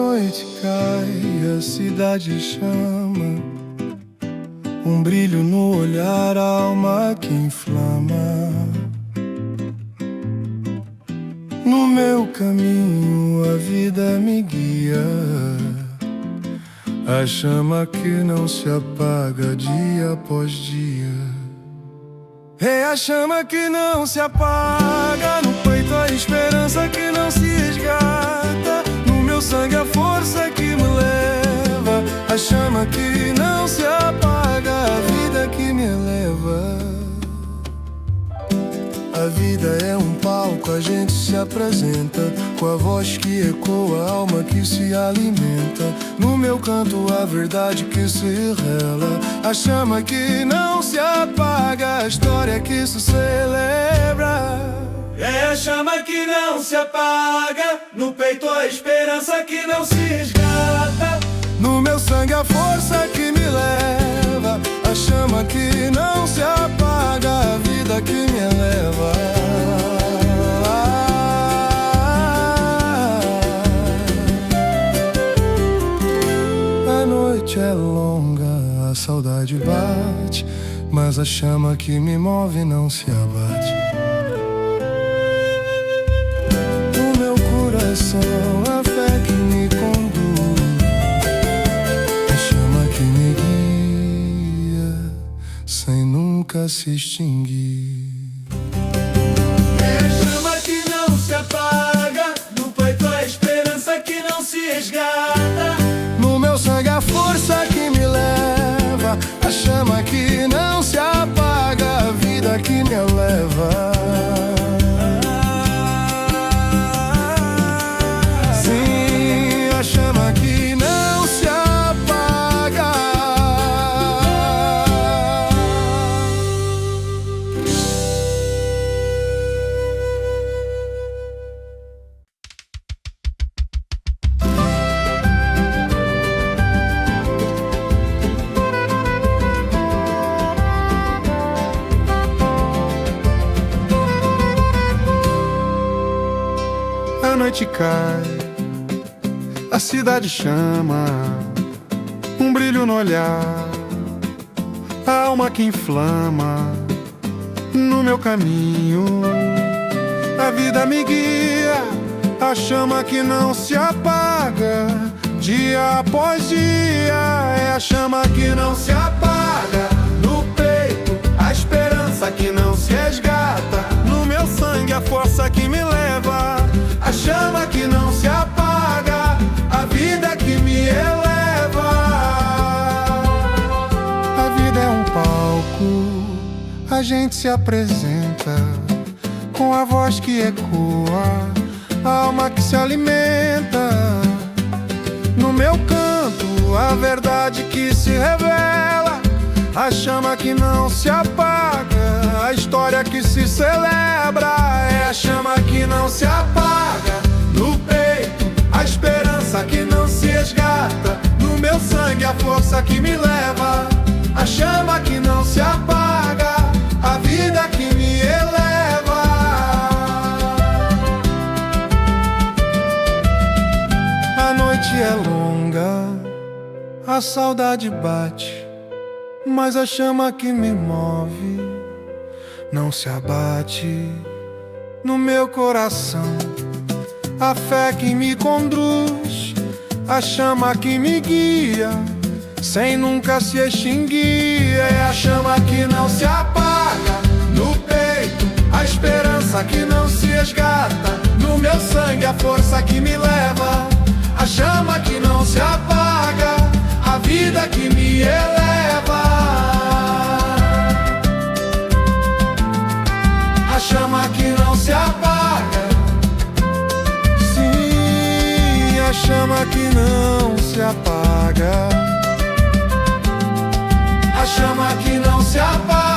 noite cai, a cidade chama, um brilho no olhar, a alma que inflama. No meu caminho a vida me guia, a chama que não se apaga dia após dia. É a chama que não se apaga, no peito a esperança que não se resgata, no meu sangue a força que me leva, a chama que não se apaga, a vida que me eleva. A vida é um palco, a gente se apresenta, com a voz que ecoa, a alma que se alimenta. No meu canto a verdade que se revela, a chama que não se apaga, a história que se celebra. É a chama que não se apaga, no peito a esperança que não se resgata, no meu sangue a força que me leva, a chama que não se apaga, a vida que me eleva. A noite é longa, a saudade bate, mas a chama que me move não se abate. No meu coração a fé que me conduz, a chama que me guia, sem nunca se extinguir. É a chama que não se apaga, no peito a esperança que não se resgata, no meu sangue a força que me leva, a chama que não se apaga, a vida que me eleva. Sim, a chama que não se apaga. A noite cai, a cidade chama, um brilho no olhar, a alma que inflama. No meu caminho a vida me guia, a chama que não se apaga, dia após dia. É a chama que não se apaga, no peito a esperança que não se resgata, no meu sangue a força que me leva, a chama que não se apaga, a vida que me eleva. A vida é um palco, a gente se apresenta, com a voz que ecoa, a alma que se alimenta. No meu canto a verdade que se revela, a chama que não se apaga, a história que se celebra. É a chama que não se apaga, no peito a esperança que não se resgata, no meu sangue a força que me leva, a chama que não se apaga, a vida que me eleva. A noite é longa, a saudade bate, mas a chama que me move não se abate. No meu coração a fé que me conduz, a chama que me guia, sem nunca se extinguir. É a chama que não se apaga, no peito a esperança que não se resgata, no meu sangue a força que me leva, a chama que não se apaga, a vida que me eleva. A chama que não se apaga, sim, a chama que não se apaga, a chama que não se apaga.